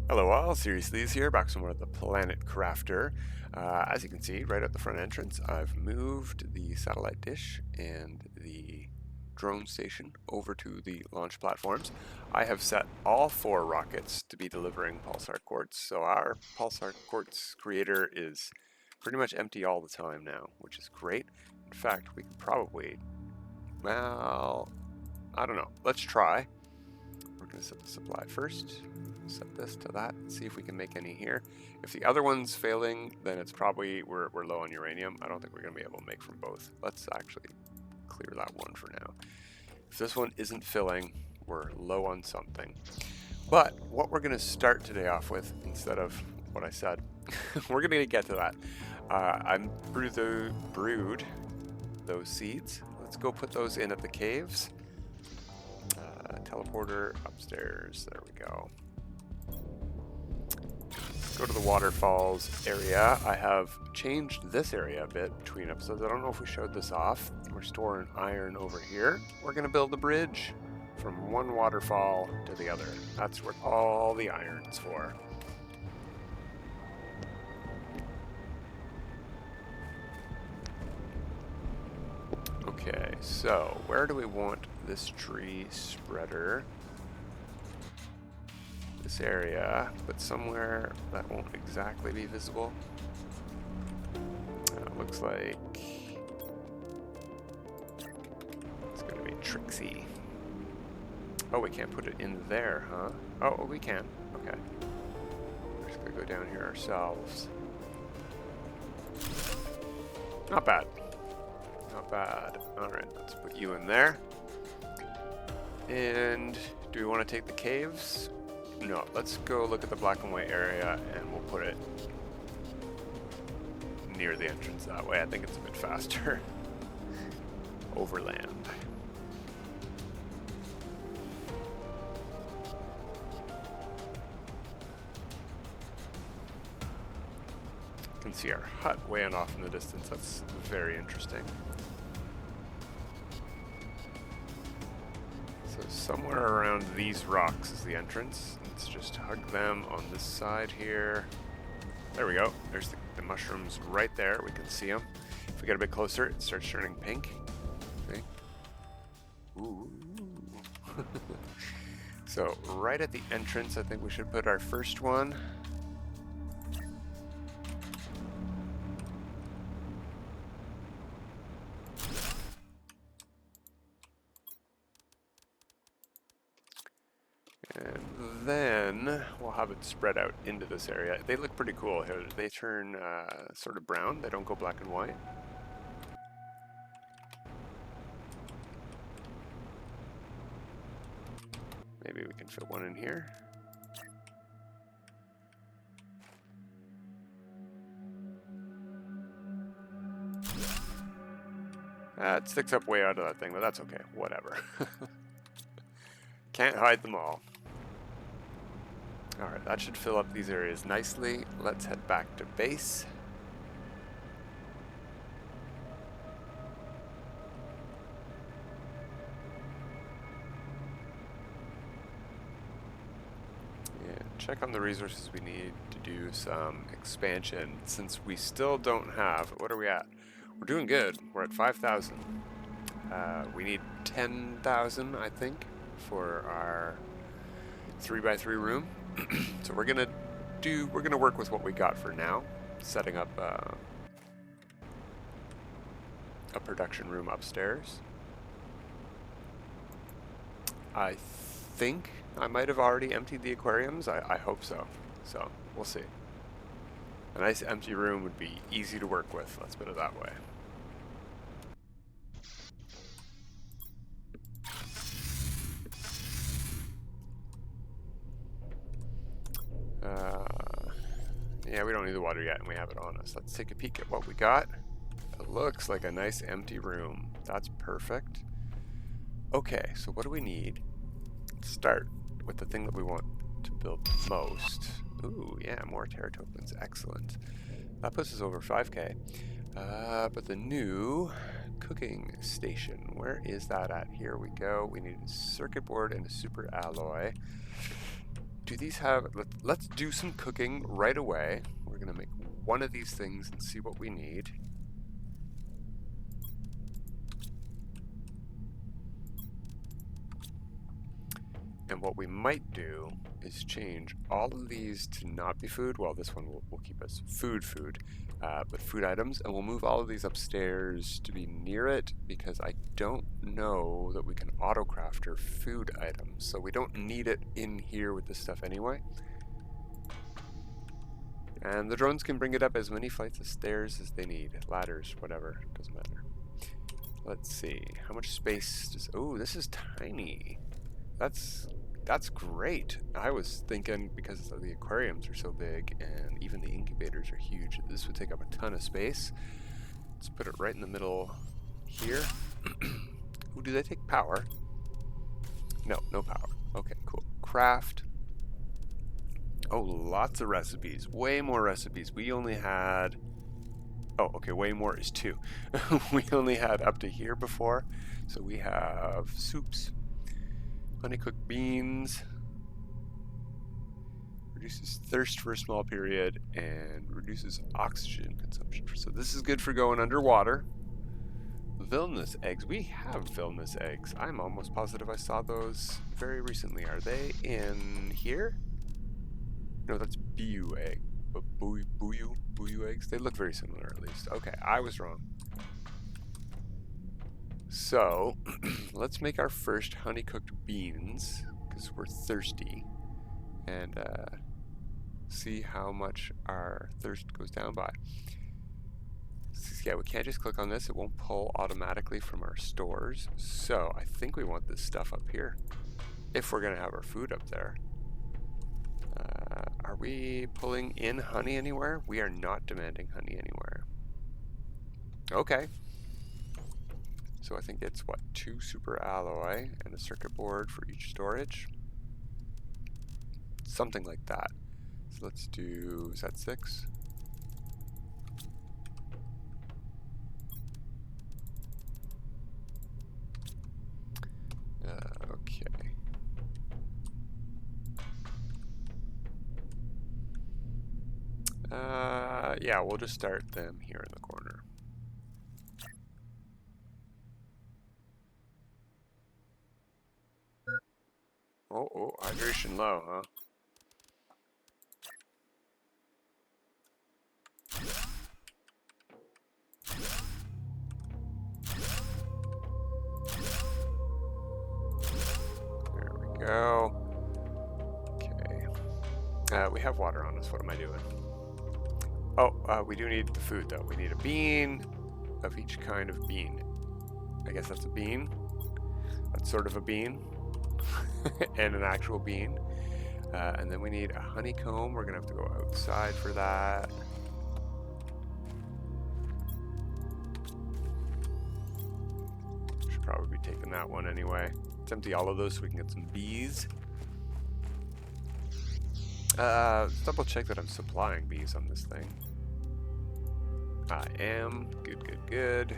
Hello all, Seriously is here, back somewhere at the Planet Crafter. As you can see, right at the front entrance, I've moved the satellite dish and the drone station over to the launch platforms. I have set all 4 rockets to be delivering Pulsar Quartz, so our Pulsar Quartz creator is pretty much empty all the time now, which is great. In fact, we could probably, well, I don't know, let's try. We're going to set the supply first. Set this to that, see if we can make any here. If the other one's failing, then it's probably we're low on uranium. I don't think we're going to be able to make from both. Let's actually clear that one for now. If this one isn't filling, we're low on something. But what we're going to start today off with, instead of what I said, we're going to get to that. I'm brewed those seeds. Let's go put those in at the caves. Teleporter upstairs. There we go. Go to the waterfalls area. I have changed this area a bit between episodes. I don't know if we showed this off. We're storing iron over here. We're going to build a bridge from one waterfall to the other. That's what all the iron's for. Okay, so where do we want this tree spreader? This area, but somewhere that won't exactly be visible. Looks like it's going to be tricksy. Oh, we can't put it in there, huh? Oh, we can. Okay. We're just going to go down here ourselves. Not bad. Not bad. Alright, let's put you in there. And do we want to take the caves? No, let's go look at the black and white area and we'll put it near the entrance that way. I think it's a bit faster. Overland. You can see our hut way off in the distance. That's very interesting. So somewhere around these rocks is the entrance. Let's just hug them on this side here. There we go. There's the mushrooms right there. We can see them. If we get a bit closer, it starts turning pink. See? Ooh. So right at the entrance, I think we should put our first one. And then we'll have it spread out into this area. They look pretty cool here. They turn sort of brown. They don't go black and white. Maybe we can fit one in here. It sticks up way out of that thing, but that's okay. Whatever. Can't hide them all. Alright, that should fill up these areas nicely. Let's head back to base. And check on the resources we need to do some expansion. Since we still don't have... What are we at? We're doing good. We're at 5,000. We need 10,000, I think, for our 3x3 room. So we're gonna work with what we got for now, setting up a production room upstairs. I think I might have already emptied the aquariums. I hope so. So we'll see. A nice empty room would be easy to work with, let's put it that way. Yeah, we don't need the water yet, and we have it on us. Let's take a peek at what we got. It looks like a nice empty room. That's perfect. Okay, so what do we need? Let's start with the thing that we want to build most. Ooh, yeah, more terra tokens. Excellent. That puts us over 5k. But the new cooking station, where is that at? Here we go. We need a circuit board and a super alloy. do these have... Let's do some cooking right away. We're going to make one of these things and see what we need. And what we might do is change all of these to not be food. Well, this one will keep us food, but food items. And we'll move all of these upstairs to be near it because I don't know that we can auto-crafter food items. So we don't need it in here with this stuff anyway. And the drones can bring it up as many flights of stairs as they need. Ladders, whatever, doesn't matter. Let's see, how much space does... Oh, this is tiny. That's great. I was thinking because the aquariums are so big and even the incubators are huge, this would take up a ton of space. Let's put it right in the middle here. Ooh, do they take power? No, no power. Okay, cool. Craft. Oh, lots of recipes. Way more recipes. We only had... Oh, okay, way more is 2. We only had up to here before. So we have soups. Honey-cooked beans, reduces thirst for a small period, and reduces oxygen consumption. So this is good for going underwater. Villainous eggs. We have villainous eggs. I'm almost positive I saw those very recently. Are they in here? No, that's BU egg. But BU eggs? They look very similar at least. Okay, I was wrong. So, let's make our first honey-cooked beans, because we're thirsty, and see how much our thirst goes down by. Yeah, we can't just click on this, it won't pull automatically from our stores, so I think we want this stuff up here, if we're going to have our food up there. Are we pulling in honey anywhere? We are not demanding honey anywhere. Okay. So I think it's, what, 2 super alloy and a circuit board for each storage? Something like that. So let's do, is that 6? Okay. Yeah, we'll just start them here in the corner. Oh, hydration low, huh? There we go. Okay. We have water on us. What am I doing? Oh, we do need the food, though. We need a bean of each kind of bean. I guess that's a bean. That's sort of a bean. And an actual bean. And then we need a honeycomb. We're gonna have to go outside for that. Should probably be taking that one anyway. Let's empty all of those so we can get some bees. Let's double check that I'm supplying bees on this thing. I am. Good.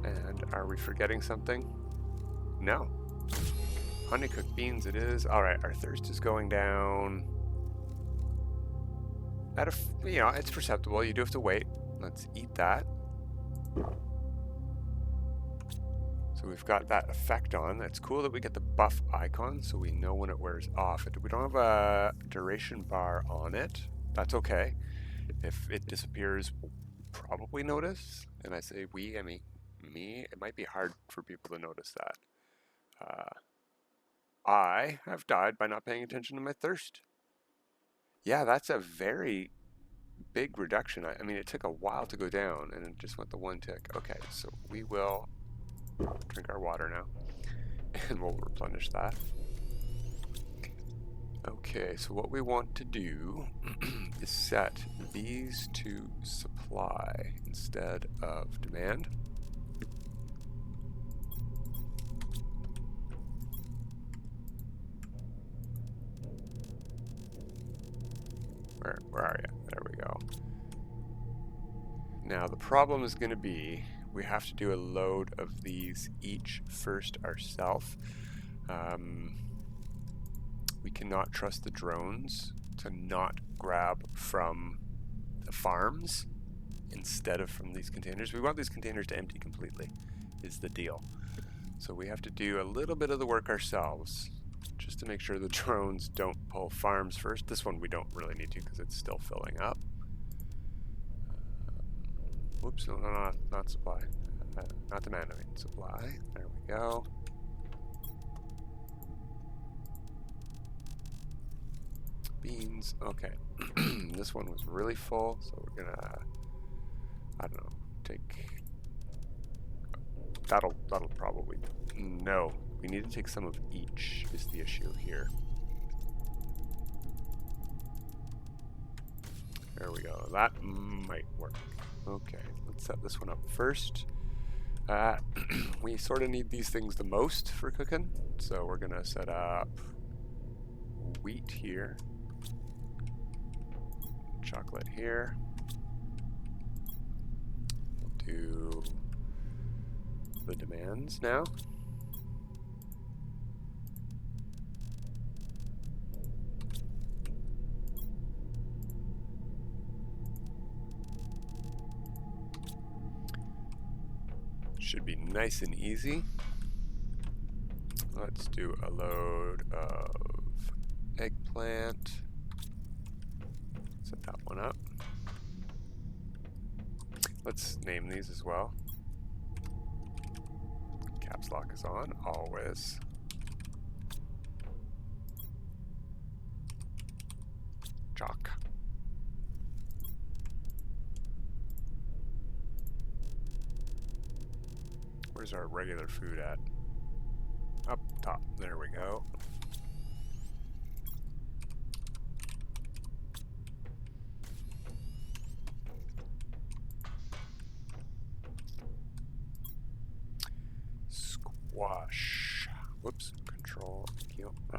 And are we forgetting something? No. Honey-cooked beans it is. Alright, our thirst is going down. It's perceptible. You do have to wait. Let's eat that. So we've got that effect on. It's cool that we get the buff icon so we know when it wears off. We don't have a duration bar on it. That's okay. If it disappears, we'll probably notice. And I say we, I mean me. It might be hard for people to notice that. I have died by not paying attention to my thirst. Yeah, that's a very big reduction. I mean, it took a while to go down, and it just went the 1 tick. Okay, so we will drink our water now, and we'll replenish that. Okay, so what we want to do is set these to supply instead of demand. Where are you? There we go. Now the problem is going to be we have to do a load of these each first ourselves. We cannot trust the drones to not grab from the farms instead of from these containers. We want these containers to empty completely, is the deal. So we have to do a little bit of the work ourselves just to make sure the drones don't pull farms first. This one we don't really need to because it's still filling up. Whoops, no, not supply. Not demand, I mean supply. There we go. Beans, okay. This one was really full, so we're gonna, I don't know, take, that'll probably, no, we need to take some of each is the issue here. There we go, that might work. Okay, let's set this one up first. We sort of need these things the most for cooking, so we're gonna set up wheat here, chocolate here. We'll do the demands now. Should be nice and easy. Let's do a load of eggplant. Set that one up. Let's name these as well. Caps lock is on, always. Chalk. Where's our regular food at? Up top, there we go. Squash. Whoops, control, Q. Oh.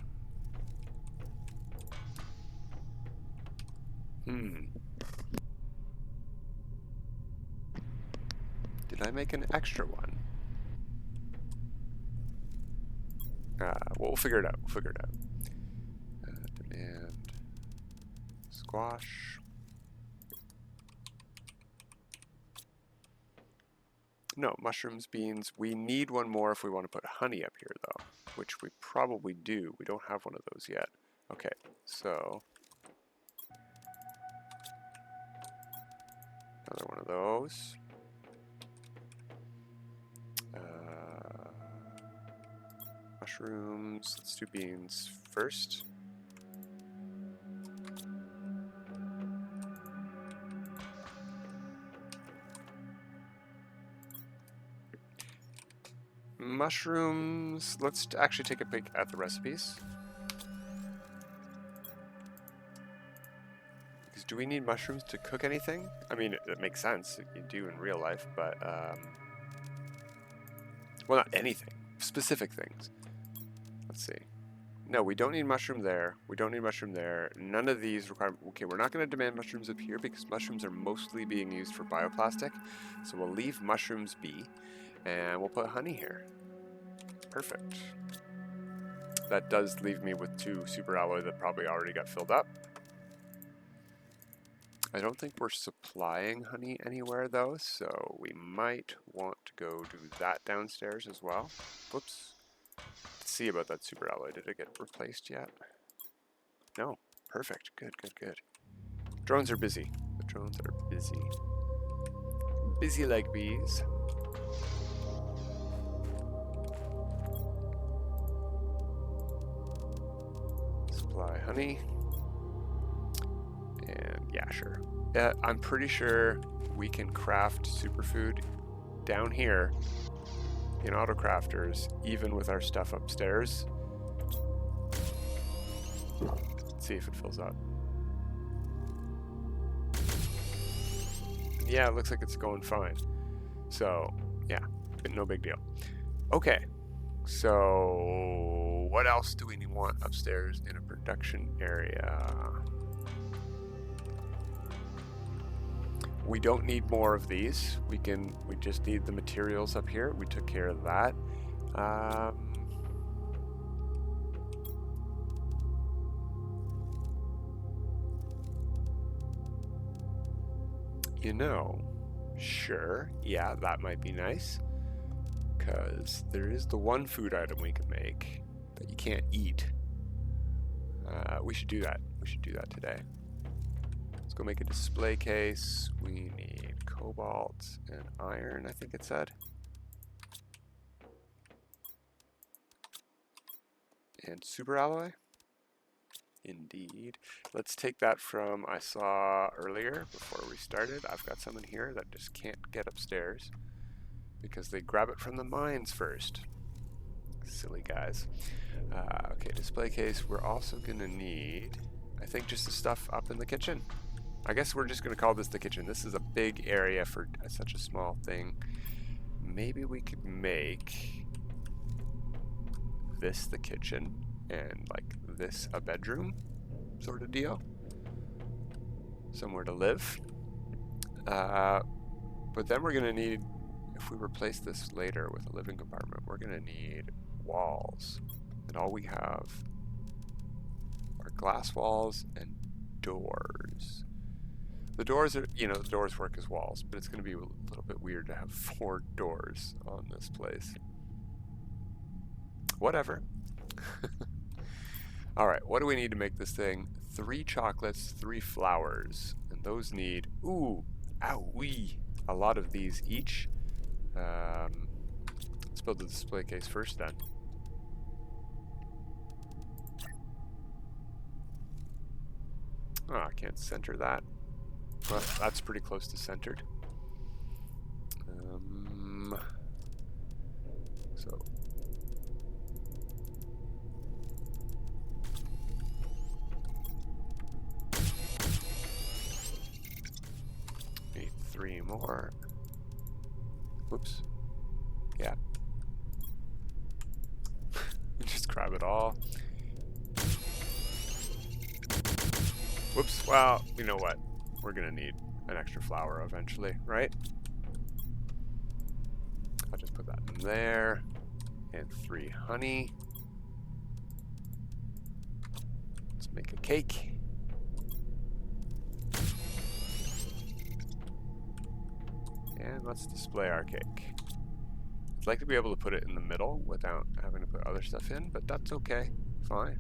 Did I make an extra one? Well, we'll figure it out. We'll figure it out. Demand squash. No, mushrooms, beans. We need one more if we want to put honey up here, though, which we probably do. We don't have one of those yet. Okay, so another one of those. Mushrooms. Let's do beans first. Mushrooms. Let's actually take a peek at the recipes. Because do we need mushrooms to cook anything? I mean, it makes sense. You do in real life, but well, not anything. Specific things. Let's see. No, we don't need mushroom there. We don't need mushroom there. None of these require... Okay, we're not going to demand mushrooms up here because mushrooms are mostly being used for bioplastic. So we'll leave mushrooms be, and we'll put honey here. Perfect. That does leave me with 2 super alloy that probably already got filled up. I don't think we're supplying honey anywhere, though, so we might want to go do that downstairs as well. Whoops. Let's see about that super alloy. Did it get replaced yet? No. Perfect. Good, good, good. Drones are busy. The drones are busy. Busy like bees. Supply honey. And yeah, sure. I'm pretty sure we can craft superfood down here in auto crafters, even with our stuff upstairs. Let's see if it fills up. Yeah, it looks like it's going fine. So yeah, no big deal. Okay, so what else do we want upstairs in a production area? We don't need more of these. We just need the materials up here. We took care of that. You know, sure, yeah, that might be nice. Because there is the one food item we can make that you can't eat. We should do that. We should do that today. Let's go make a display case. We need cobalt and iron, I think it said. And super alloy. Indeed. Let's take that from I saw earlier before we started. I've got some in here that just can't get upstairs because they grab it from the mines first. Silly guys. Okay, display case. We're also going to need, I think, just the stuff up in the kitchen. I guess we're just going to call this the kitchen. This is a big area for such a small thing. Maybe we could make this the kitchen and like this a bedroom sort of deal. Somewhere to live. But then we're going to need, if we replace this later with a living compartment, we're going to need walls. And all we have are glass walls and doors. The doors are, you know, the doors work as walls, but it's going to be a little bit weird to have 4 doors on this place. Whatever. Alright, what do we need to make this thing? 3 chocolates, 3 flowers. And those need, ooh, owie, a lot of these each. Let's build the display case first then. Oh, I can't center that. Well, that's pretty close to centered. So need 3 more. Whoops. Yeah. Just grab it all. Whoops. Well, you know what? We're gonna need an extra flower eventually, right? I'll just put that in there. And 3 honey. Let's make a cake. And let's display our cake. I'd like to be able to put it in the middle without having to put other stuff in, but that's okay. Fine.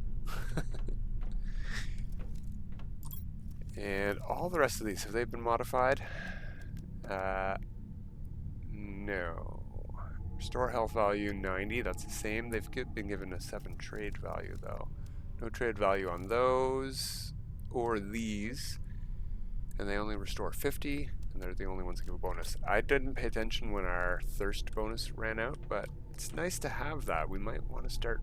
And all the rest of these, have they been modified? No. Restore health value 90, that's the same. They've been given a 7 trade value though. No trade value on those or these. And they only restore 50, and they're the only ones that give a bonus. I didn't pay attention when our thirst bonus ran out, but it's nice to have that. We might want to start.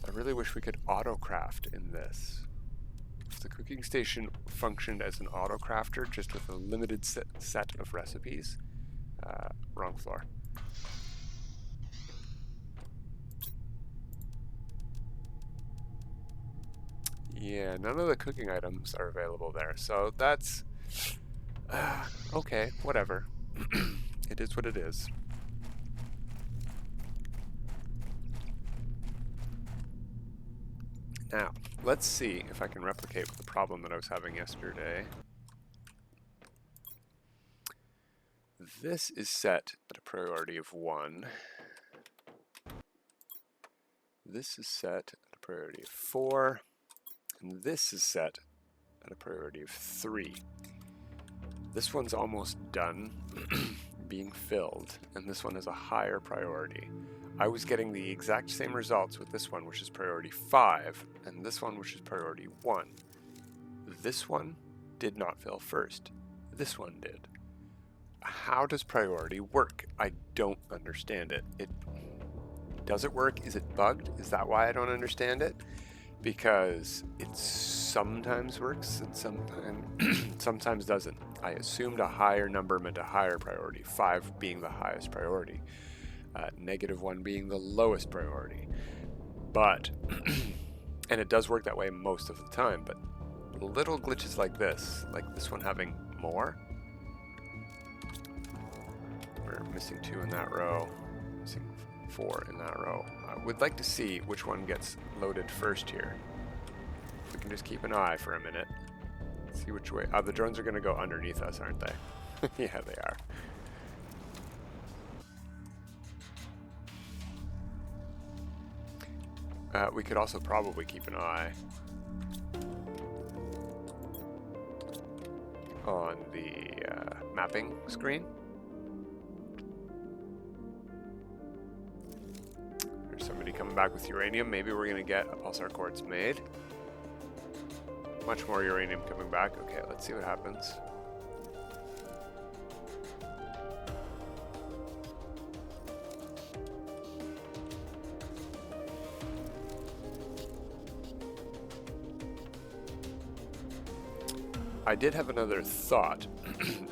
I really wish we could auto-craft in this. If the cooking station functioned as an auto-crafter, just with a limited set of recipes. Wrong floor. Yeah, none of the cooking items are available there, so that's okay, whatever. It is what it is. Now, let's see if I can replicate the problem that I was having yesterday. This is set at a priority of 1. This is set at a priority of 4. And this is set at a priority of 3. This one's almost done being filled, and this one is a higher priority. I was getting the exact same results with this one, which is priority 5, and this one, which is priority 1. This one did not fill first. This one did. How does priority work? I don't understand it. Does it work? Is it bugged? Is that why I don't understand it? Because it sometimes works and sometimes doesn't. I assumed a higher number meant a higher priority, 5 being the highest priority, -1 being the lowest priority. But, and it does work that way most of the time, but little glitches like this one having more. We're missing 2 in that row, missing 4 in that row. I would like to see which one gets loaded first here. If we can just keep an eye for a minute, see which way. The drones are going to go underneath us, aren't they? Yeah, they are. We could also probably keep an eye on the mapping screen. There's somebody coming back with uranium. Maybe we're going to get a Pulsar Quartz made. Much more uranium coming back. Okay, let's see what happens. I did have another thought,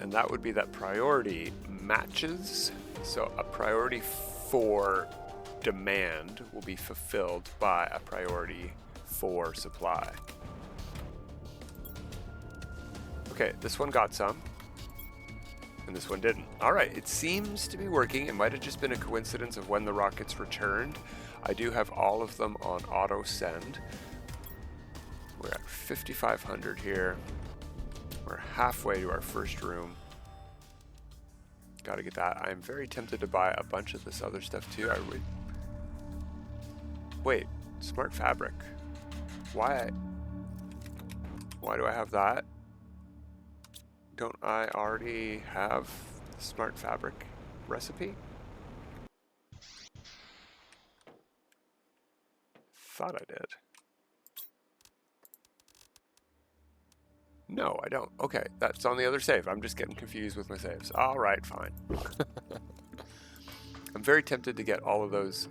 and that would be that priority matches. So a priority for demand will be fulfilled by a priority for supply. Okay, this one got some, and this one didn't. All right, it seems to be working. It might have just been a coincidence of when the rockets returned. I do have all of them on auto send. We're at 5,500 here. We're halfway to our first room. Gotta get that. I'm very tempted to buy a bunch of this other stuff too. I would. Wait, smart fabric. Why do I have that? Don't I already have the smart fabric recipe? Thought I did. No, I don't. Okay, that's on the other save. I'm just getting confused with my saves. All right, fine. I'm very tempted to get all of those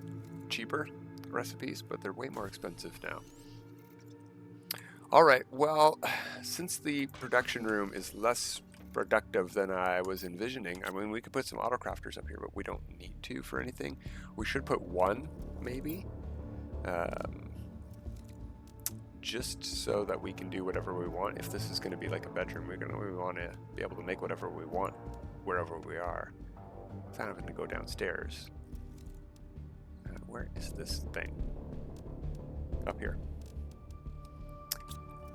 cheaper recipes, but they're way more expensive now. All right, well, since the production room is less productive than I was envisioning, I mean, we could put some autocrafters up here, but we don't need to for anything. We should put one, maybe. Just so that we can do whatever we want. If this is going to be like a bedroom, we want to be able to make whatever we want wherever we are, without having to go downstairs. Where is this thing? Up here.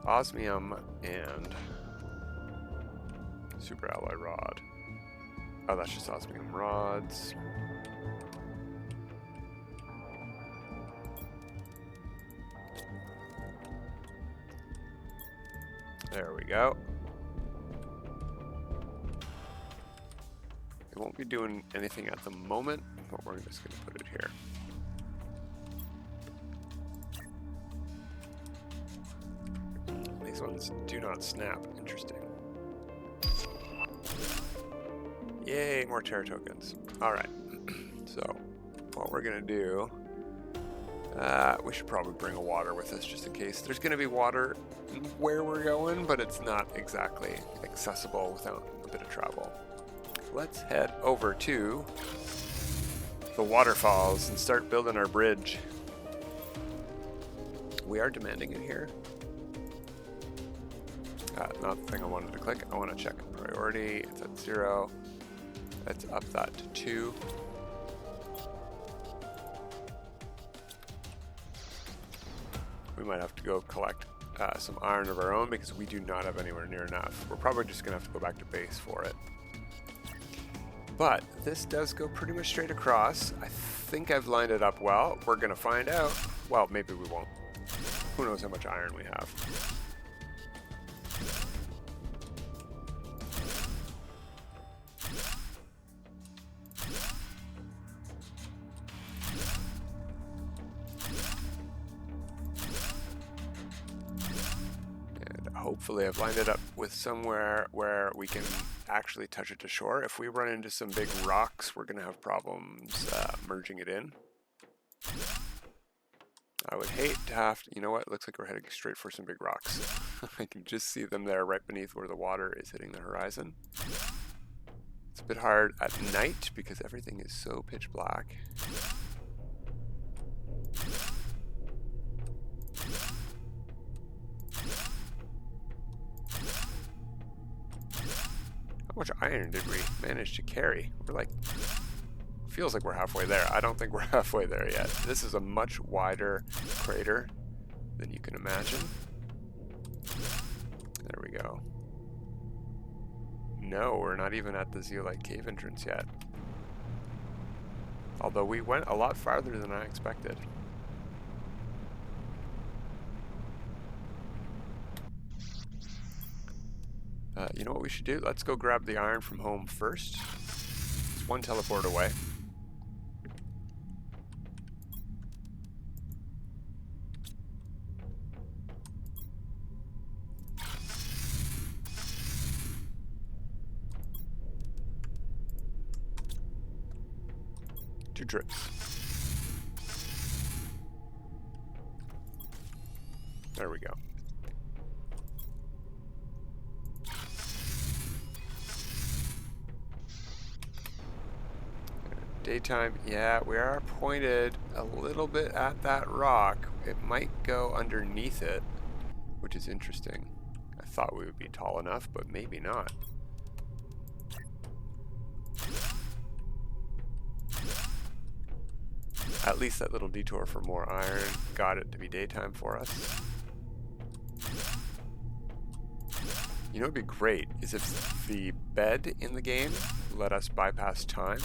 Osmium and super alloy rod. Oh, that's just osmium rods. There we go. It won't be doing anything at the moment, but we're just going to put it here. These ones do not snap. Interesting. Yay, more terra tokens. All right. So what we're going to do, we should probably bring a water with us just in case. There's going to be water where we're going, but it's not exactly accessible without a bit of travel. Let's head over to the waterfalls and start building our bridge. We are demanding it here. Not the thing I wanted to click. I want to check priority. It's at 0. Let's up that to 2. We might have to go collect some iron of our own because we do not have anywhere near enough. We're probably just going to have to go back to base for it. But this does go pretty much straight across. I think I've lined it up well. We're going to find out. Well, maybe we won't. Who knows how much iron we have. Hopefully I've lined it up with somewhere where we can actually touch it to shore. If we run into some big rocks, we're going to have problems merging it in. I would hate to have to, you know what, it looks like we're heading straight for some big rocks. I can just see them there right beneath where the water is hitting the horizon. It's a bit hard at night because everything is so pitch black. much iron did we manage to carry? We're like, feels like we're halfway there. I don't think we're halfway there yet. This is a much wider crater than you can imagine. There we go. No, we're not even at the zeolite cave entrance yet. Although we went a lot farther than I expected. You know what we should do? Let's go grab the iron from home first. It's one teleport away. Two trips. There we go. Daytime, yeah, we are pointed a little bit at that rock. It might go underneath it, which is interesting. I thought we would be tall enough, but maybe not. At least that little detour for more iron got it to be daytime for us. You know what would be great is if the bed in the game let us bypass time.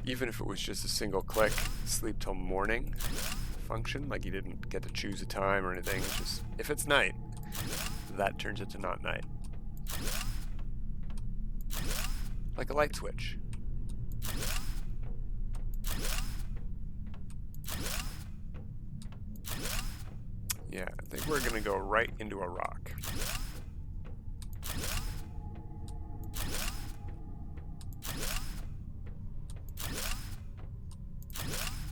Even if it was just a single click, sleep till morning function, like you didn't get to choose a time or anything, it's just, if it's night, that turns it to not night. Like a light switch. Yeah, I think we're gonna go right into a rock.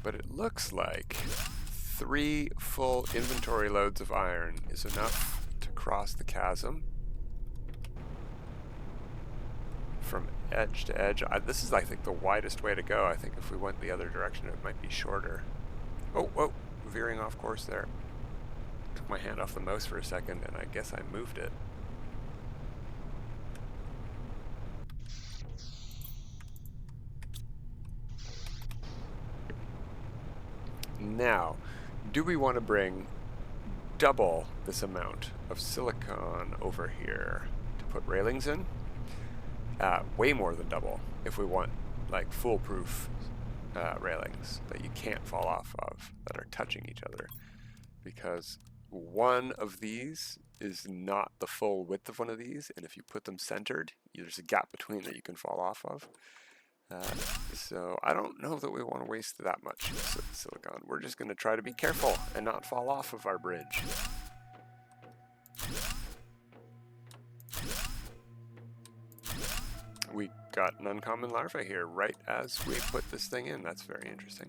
But it looks like 3 full inventory loads of iron is enough to cross the chasm from edge to edge. This is, I think, the widest way to go. I think if we went the other direction, it might be shorter. Oh, whoa, veering off course there. Took my hand off the mouse for a second, and I guess I moved it. Now, do we want to bring double this amount of silicon over here to put railings in? Way more than double if we want like foolproof railings that you can't fall off of, that are touching each other. Because one of these is not the full width of one of these, and if you put them centered, there's a gap between that you can fall off of. So I don't know that we want to waste that much silicon. We're just going to try to be careful and not fall off of our bridge. We got an uncommon larva here right as we put this thing in. That's very interesting.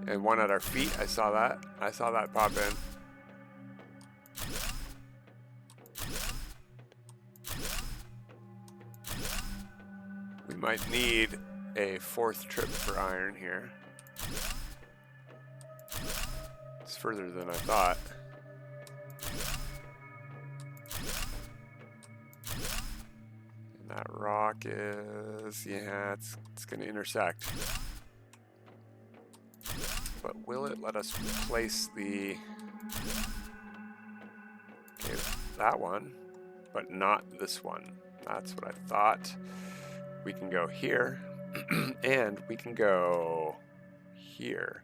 And one at our feet, I saw that. I saw that pop in. We might need a 4th trip for iron here. It's further than I thought. And that rock is, yeah, it's going to intersect. But will it let us place the, okay, that one, but not this one? That's what I thought. We can go here, and we can go here.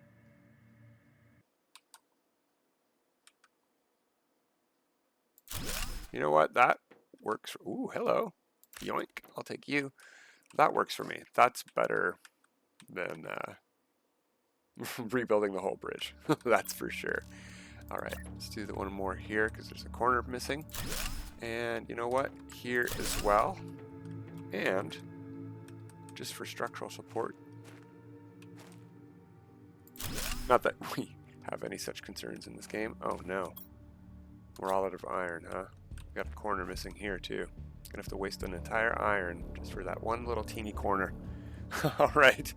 You know what? That works. Ooh, hello. Yoink. I'll take you. That works for me. That's better than rebuilding the whole bridge. That's for sure. All right, let's do the one more here because there's a corner missing. And you know what? Here as well. And just for structural support. Not that we have any such concerns in this game. Oh no. We're all out of iron, huh? We got a corner missing here too. Gonna have to waste an entire iron just for that one little teeny corner. All right.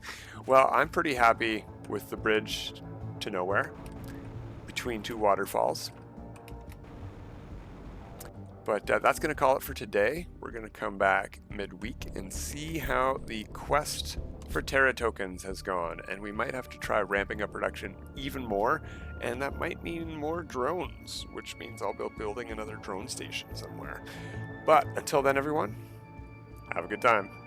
Well, I'm pretty happy with the bridge to nowhere. between two waterfalls. But that's going to call it for today. We're going to come back midweek and see how the quest for Terra tokens has gone. And we might have to try ramping up production even more. And that might mean more drones, which means I'll be building another drone station somewhere. But until then, everyone, have a good time.